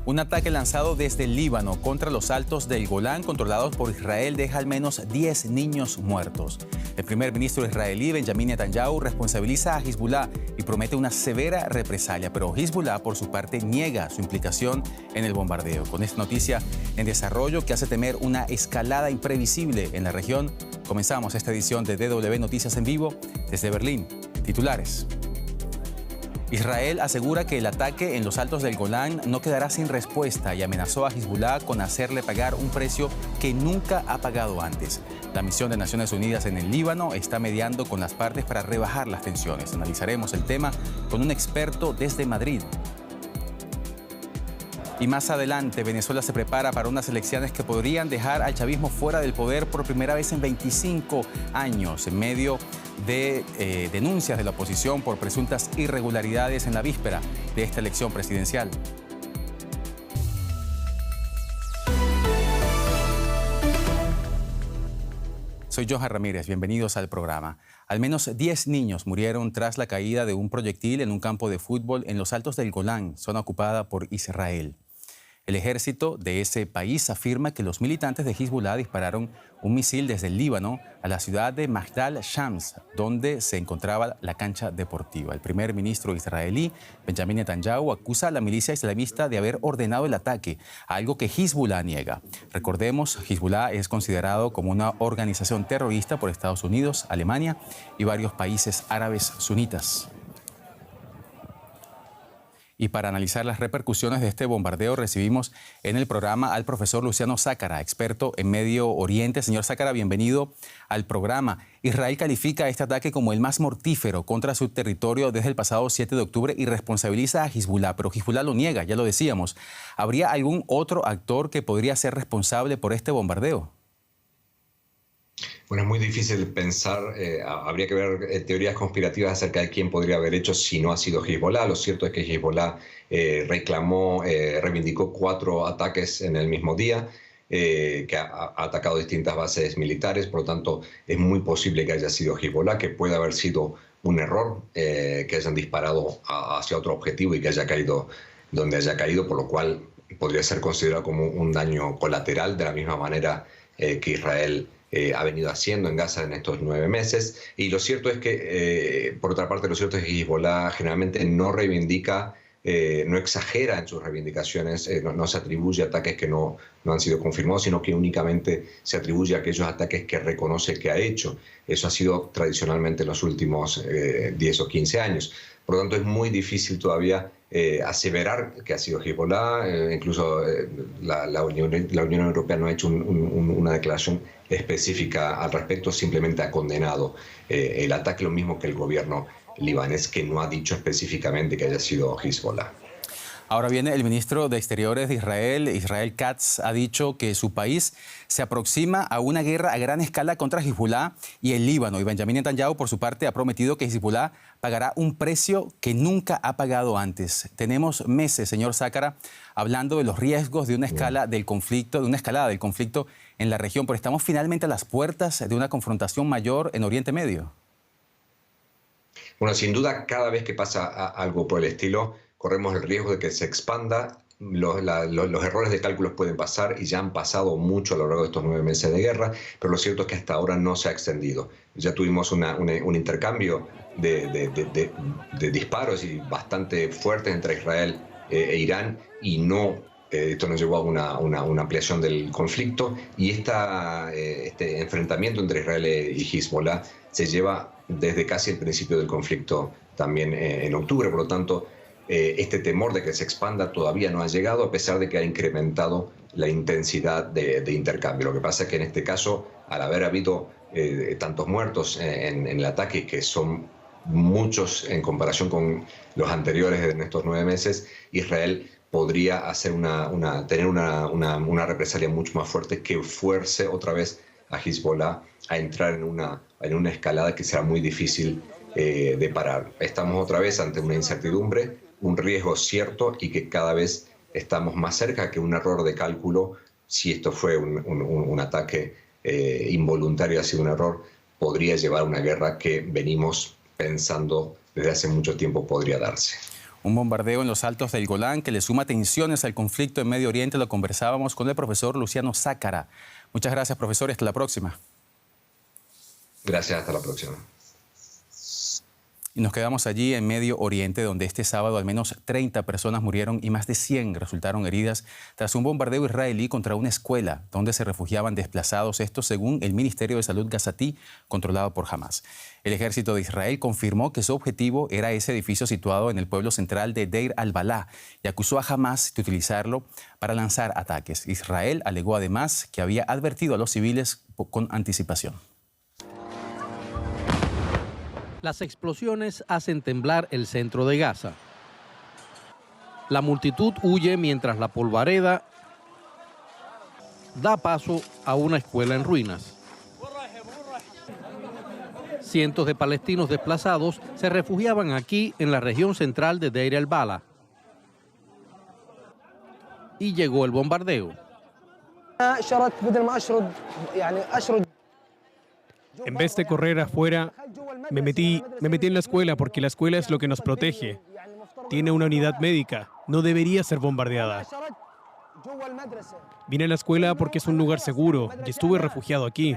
Un ataque lanzado desde el Líbano contra los altos del Golán, controlados por Israel, deja al menos 10 niños muertos. El primer ministro israelí, Benjamin Netanyahu, responsabiliza a Hezbollah y promete una severa represalia, pero Hezbollah, por su parte, niega su implicación en el bombardeo. Con esta noticia en desarrollo que hace temer una escalada imprevisible en la región, comenzamos esta edición de DW Noticias en vivo desde Berlín. Titulares. Israel asegura que el ataque en los altos del Golán no quedará sin respuesta y amenazó a Hezbollah con hacerle pagar un precio que nunca ha pagado antes. La misión de Naciones Unidas en el Líbano está mediando con las partes para rebajar las tensiones. Analizaremos el tema con un experto desde Madrid. Y más adelante, Venezuela se prepara para unas elecciones que podrían dejar al chavismo fuera del poder por primera vez en 25 años, en medio de denuncias de la oposición por presuntas irregularidades en la víspera de esta elección presidencial. Soy Johan Ramírez, bienvenidos al programa. Al menos 10 niños murieron tras la caída de un proyectil en un campo de fútbol en los altos del Golán, zona ocupada por Israel. El ejército de ese país afirma que los militantes de Hezbollah dispararon un misil desde el Líbano a la ciudad de Magdal Shams, donde se encontraba la cancha deportiva. El primer ministro israelí, Benjamin Netanyahu, acusa a la milicia islamista de haber ordenado el ataque, algo que Hezbollah niega. Recordemos, Hezbollah es considerado como una organización terrorista por Estados Unidos, Alemania y varios países árabes sunitas. Y para analizar las repercusiones de este bombardeo recibimos en el programa al profesor Luciano Zácara, experto en Medio Oriente. Señor Zácara, bienvenido al programa. Israel califica este ataque como el más mortífero contra su territorio desde el pasado 7 de octubre y responsabiliza a Hezbollah, pero Hezbollah lo niega, ya lo decíamos. ¿Habría algún otro actor que podría ser responsable por este bombardeo? Bueno, es muy difícil pensar, habría que ver teorías conspirativas acerca de quién podría haber hecho si no ha sido Hezbollah. Lo cierto es que Hezbollah reivindicó 4 ataques en el mismo día, que ha atacado distintas bases militares, por lo tanto es muy posible que haya sido Hezbollah, que puede haber sido un error, que hayan disparado hacia otro objetivo y que haya caído donde haya caído, por lo cual podría ser considerado como un daño colateral, de la misma manera que Israel ha venido haciendo en Gaza en estos 9 meses. Y lo cierto es que, por otra parte, lo cierto es que Hezbollah generalmente no reivindica, no exagera en sus reivindicaciones, no se atribuye a ataques que no han sido confirmados, sino que únicamente se atribuye a aquellos ataques que reconoce que ha hecho. Eso ha sido tradicionalmente en los últimos 10 o 15 años. Por lo tanto, es muy difícil todavía aseverar que ha sido Hezbollah. Incluso la Unión Europea no ha hecho una declaración específica al respecto, simplemente ha condenado el ataque, lo mismo que el gobierno libanés, que no ha dicho específicamente que haya sido Hezbollah. Ahora viene el ministro de Exteriores de Israel, Israel Katz, ha dicho que su país se aproxima a una guerra a gran escala contra Hezbollah y el Líbano. Y Benjamin Netanyahu, por su parte, ha prometido que Hezbollah pagará un precio que nunca ha pagado antes. Tenemos meses, señor Zácara, hablando de los riesgos de una escalada del conflicto en la región, pero estamos finalmente a las puertas de una confrontación mayor en Oriente Medio. Bueno, sin duda, cada vez que pasa algo por el estilo, corremos el riesgo de que se expanda. Los errores de cálculos pueden pasar y ya han pasado mucho a lo largo de estos 9 meses de guerra, pero lo cierto es que hasta ahora no se ha extendido. Ya tuvimos un intercambio de disparos y bastante fuertes entre Israel e Irán y esto nos llevó a una ampliación del conflicto, y este enfrentamiento entre Israel y Hezbollah se lleva desde casi el principio del conflicto, también en octubre. Por lo tanto, este temor de que se expanda todavía no ha llegado, a pesar de que ha incrementado la intensidad de intercambio. Lo que pasa es que en este caso, al haber habido tantos muertos en el ataque, que son muchos en comparación con los anteriores en estos 9 meses, Israel podría hacer tener una represalia mucho más fuerte que fuerce otra vez a Hezbollah a entrar en una escalada que será muy difícil de parar. Estamos otra vez ante una incertidumbre, un riesgo cierto, y que cada vez estamos más cerca que un error de cálculo. Si esto fue un ataque involuntario, ha sido un error, podría llevar a una guerra que venimos pensando desde hace mucho tiempo podría darse. Un bombardeo en los altos del Golán que le suma tensiones al conflicto en Medio Oriente. Lo conversábamos con el profesor Luciano Zácara. Muchas gracias, profesor, y hasta la próxima. Gracias, hasta la próxima. Y nos quedamos allí en Medio Oriente, donde este sábado al menos 30 personas murieron y más de 100 resultaron heridas tras un bombardeo israelí contra una escuela donde se refugiaban desplazados, esto según el Ministerio de Salud gazatí, controlado por Hamas. El ejército de Israel confirmó que su objetivo era ese edificio situado en el pueblo central de Deir al-Balá y acusó a Hamas de utilizarlo para lanzar ataques. Israel alegó además que había advertido a los civiles con anticipación. Las explosiones hacen temblar el centro de Gaza. La multitud huye mientras la polvareda da paso a una escuela en ruinas. Cientos de palestinos desplazados se refugiaban aquí en la región central de Deir al-Balá. Y llegó el bombardeo. En vez de correr afuera, me metí en la escuela porque la escuela es lo que nos protege. Tiene una unidad médica, no debería ser bombardeada. Vine a la escuela porque es un lugar seguro y estuve refugiado aquí.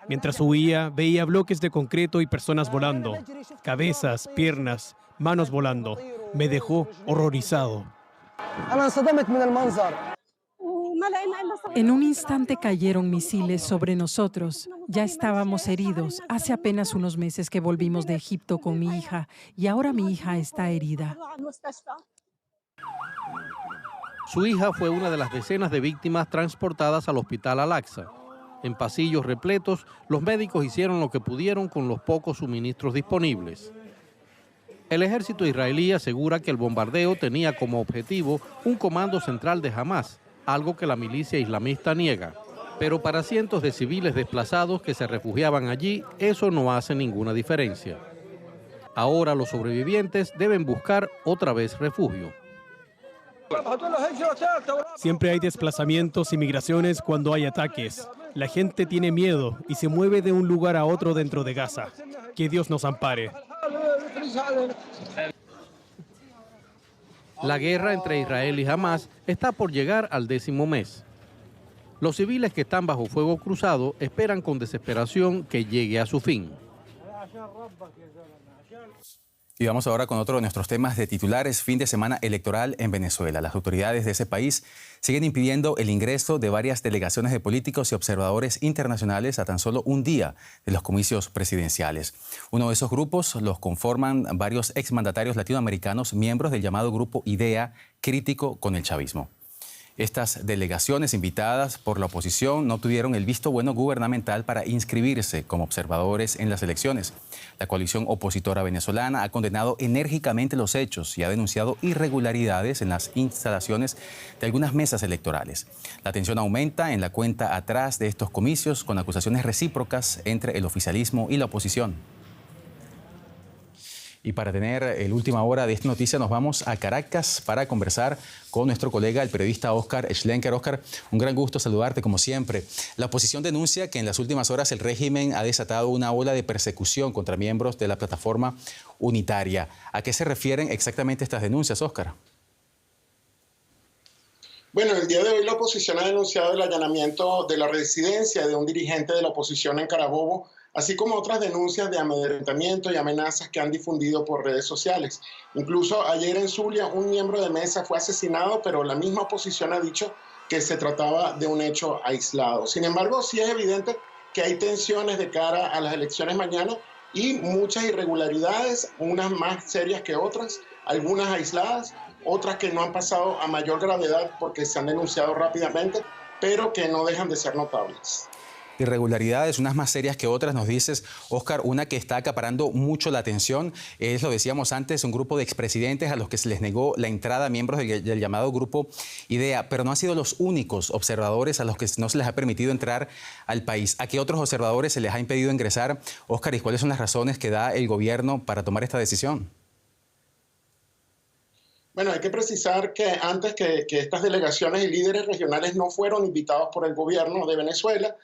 Mientras huía, veía bloques de concreto y personas volando, cabezas, piernas, manos volando. Me dejó horrorizado. En un instante cayeron misiles sobre nosotros. Ya estábamos heridos. Hace apenas unos meses que volvimos de Egipto con mi hija y ahora mi hija está herida. Su hija fue una de las decenas de víctimas transportadas al hospital Al-Aqsa. En pasillos repletos, los médicos hicieron lo que pudieron con los pocos suministros disponibles. El ejército israelí asegura que el bombardeo tenía como objetivo un comando central de Hamas, algo que la milicia islamista niega. Pero para cientos de civiles desplazados que se refugiaban allí, eso no hace ninguna diferencia. Ahora los sobrevivientes deben buscar otra vez refugio. Siempre hay desplazamientos y migraciones cuando hay ataques. La gente tiene miedo y se mueve de un lugar a otro dentro de Gaza. Que Dios nos ampare. La guerra entre Israel y Hamas está por llegar al 10º mes. Los civiles que están bajo fuego cruzado esperan con desesperación que llegue a su fin. Y vamos ahora con otro de nuestros temas de titulares. Fin de semana electoral en Venezuela. Las autoridades de ese país siguen impidiendo el ingreso de varias delegaciones de políticos y observadores internacionales a tan solo un día de los comicios presidenciales. Uno de esos grupos los conforman varios exmandatarios latinoamericanos, miembros del llamado Grupo IDEA, crítico con el chavismo. Estas delegaciones invitadas por la oposición no tuvieron el visto bueno gubernamental para inscribirse como observadores en las elecciones. La coalición opositora venezolana ha condenado enérgicamente los hechos y ha denunciado irregularidades en las instalaciones de algunas mesas electorales. La tensión aumenta en la cuenta atrás de estos comicios con acusaciones recíprocas entre el oficialismo y la oposición. Y para tener la última hora de esta noticia nos vamos a Caracas para conversar con nuestro colega, el periodista Óscar Schlenker. Óscar, un gran gusto saludarte como siempre. La oposición denuncia que en las últimas horas el régimen ha desatado una ola de persecución contra miembros de la plataforma unitaria. ¿A qué se refieren exactamente estas denuncias, Óscar? Bueno, el día de hoy la oposición ha denunciado el allanamiento de la residencia de un dirigente de la oposición en Carabobo, así como otras denuncias de amedrentamiento y amenazas que han difundido por redes sociales. Incluso ayer en Zulia un miembro de mesa fue asesinado, pero la misma oposición ha dicho que se trataba de un hecho aislado. Sin embargo, sí es evidente que hay tensiones de cara a las elecciones mañana y muchas irregularidades, unas más serias que otras, algunas aisladas, otras que no han pasado a mayor gravedad porque se han denunciado rápidamente, pero que no dejan de ser notables. Irregularidades, unas más serias que otras, nos dices, Óscar. Una que está acaparando mucho la atención es, lo decíamos antes, un grupo de expresidentes a los que se les negó la entrada a miembros del llamado Grupo IDEA, pero no han sido los únicos observadores a los que no se les ha permitido entrar al país. ¿A qué otros observadores se les ha impedido ingresar, Óscar, y cuáles son las razones que da el gobierno para tomar esta decisión? Bueno, hay que precisar que antes que estas delegaciones y líderes regionales no fueron invitados por el gobierno de Venezuela,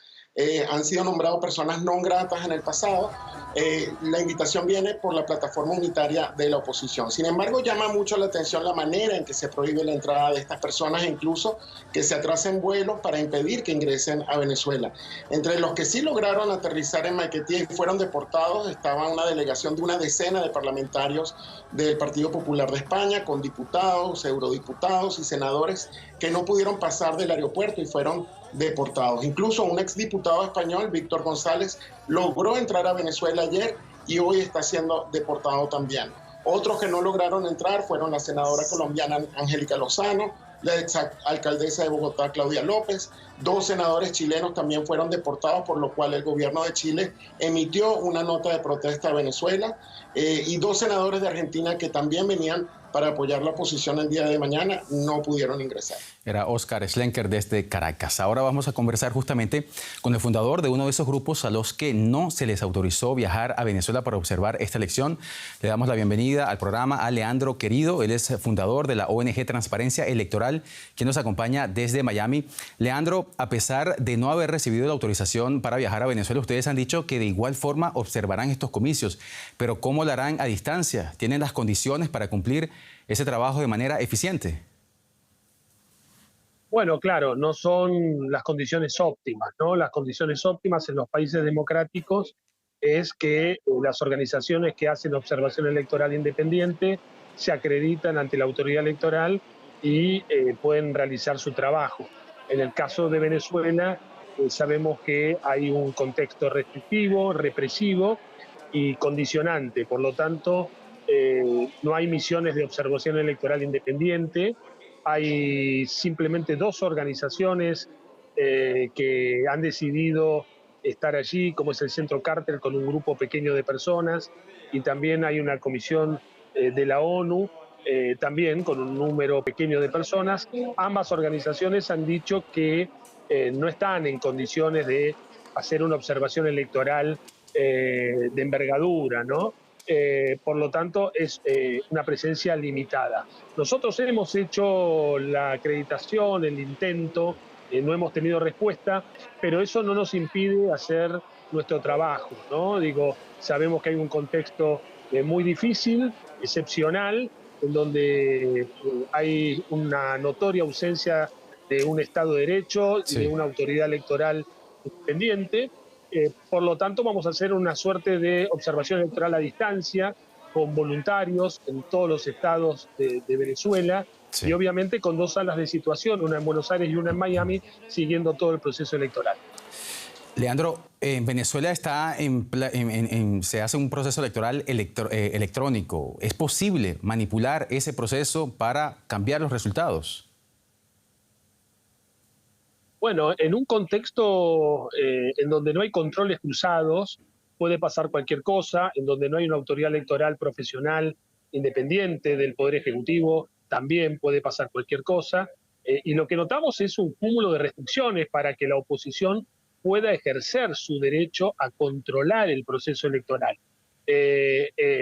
han sido nombrados personas no gratas en el pasado. La invitación viene por la plataforma unitaria de la oposición. Sin embargo, llama mucho la atención la manera en que se prohíbe la entrada de estas personas e incluso que se atrasen vuelos para impedir que ingresen a Venezuela. Entre los que sí lograron aterrizar en Maiquetía y fueron deportados estaba una delegación de una decena de parlamentarios del Partido Popular de España, con diputados, eurodiputados y senadores que no pudieron pasar del aeropuerto y fueron deportados. Incluso un exdiputado español, Víctor González, logró entrar a Venezuela ayer y hoy está siendo deportado también. Otros que no lograron entrar fueron la senadora colombiana Angélica Lozano, la exalcaldesa de Bogotá, Claudia López. 2 senadores chilenos también fueron deportados, por lo cual el gobierno de Chile emitió una nota de protesta a Venezuela. Y 2 senadores de Argentina que también venían para apoyar la oposición el día de mañana no pudieron ingresar. Era Oscar Schlenker desde Caracas. Ahora vamos a conversar justamente con el fundador de uno de esos grupos a los que no se les autorizó viajar a Venezuela para observar esta elección. Le damos la bienvenida al programa a Leandro Querido. Él es fundador de la ONG Transparencia Electoral, quien nos acompaña desde Miami. Leandro, a pesar de no haber recibido la autorización para viajar a Venezuela, ustedes han dicho que de igual forma observarán estos comicios. Pero ¿cómo lo harán a distancia? ¿Tienen las condiciones para cumplir ese trabajo de manera eficiente? Bueno, claro, no son las condiciones óptimas, ¿no? Las condiciones óptimas en los países democráticos es que las organizaciones que hacen observación electoral independiente se acreditan ante la autoridad electoral y pueden realizar su trabajo. En el caso de Venezuela, sabemos que hay un contexto restrictivo, represivo y condicionante. Por lo tanto, no hay misiones de observación electoral independiente. Hay simplemente 2 organizaciones que han decidido estar allí, como es el Centro Carter, con un grupo pequeño de personas, y también hay una comisión de la ONU, también con un número pequeño de personas. Ambas organizaciones han dicho que no están en condiciones de hacer una observación electoral de envergadura, ¿no? Por lo tanto, es una presencia limitada. Nosotros hemos hecho la acreditación, el intento, no hemos tenido respuesta, pero eso no nos impide hacer nuestro trabajo, ¿no? Digo, sabemos que hay un contexto muy difícil, excepcional, en donde hay una notoria ausencia de un Estado de Derecho y de una autoridad electoral independiente. Por lo tanto, vamos a hacer una suerte de observación electoral a distancia, con voluntarios en todos los estados de Venezuela, y obviamente con 2 salas de situación, una en Buenos Aires y una en Miami, siguiendo todo el proceso electoral. Leandro, en Venezuela se hace un proceso electoral electrónico. ¿Es posible manipular ese proceso para cambiar los resultados? Bueno, en un contexto en donde no hay controles cruzados, puede pasar cualquier cosa, en donde no hay una autoridad electoral profesional independiente del Poder Ejecutivo, también puede pasar cualquier cosa. Y lo que notamos es un cúmulo de restricciones para que la oposición pueda ejercer su derecho a controlar el proceso electoral.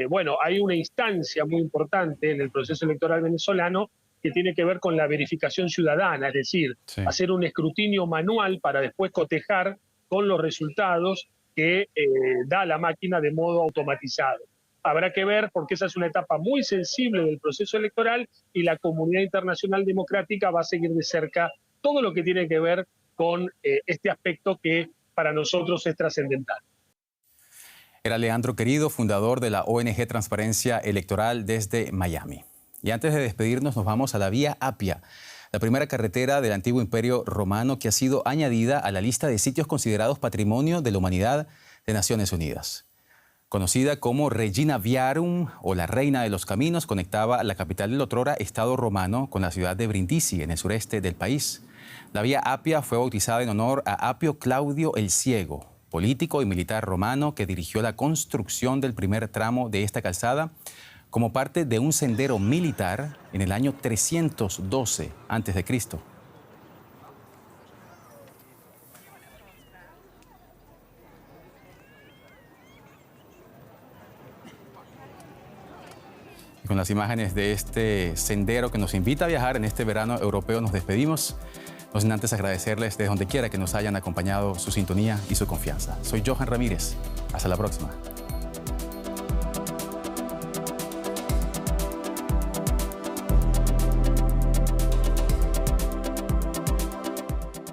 Bueno, hay una instancia muy importante en el proceso electoral venezolano que tiene que ver con la verificación ciudadana, es decir, hacer un escrutinio manual para después cotejar con los resultados que da la máquina de modo automatizado. Habrá que ver, porque esa es una etapa muy sensible del proceso electoral y la comunidad internacional democrática va a seguir de cerca todo lo que tiene que ver con este aspecto que para nosotros es trascendental. Era Leandro Querido, fundador de la ONG Transparencia Electoral desde Miami. Y antes de despedirnos, nos vamos a la Vía Apia, la primera carretera del antiguo Imperio Romano que ha sido añadida a la lista de sitios considerados Patrimonio de la Humanidad de Naciones Unidas. Conocida como Regina Viarum o la Reina de los Caminos, conectaba la capital del otrora Estado romano con la ciudad de Brindisi, en el sureste del país. La Vía Apia fue bautizada en honor a Apio Claudio el Ciego, político y militar romano que dirigió la construcción del primer tramo de esta calzada como parte de un sendero militar en el año 312 a.C. Y con las imágenes de este sendero que nos invita a viajar en este verano europeo, nos despedimos. No sin antes agradecerles desde donde quiera que nos hayan acompañado su sintonía y su confianza. Soy Johan Ramírez. Hasta la próxima.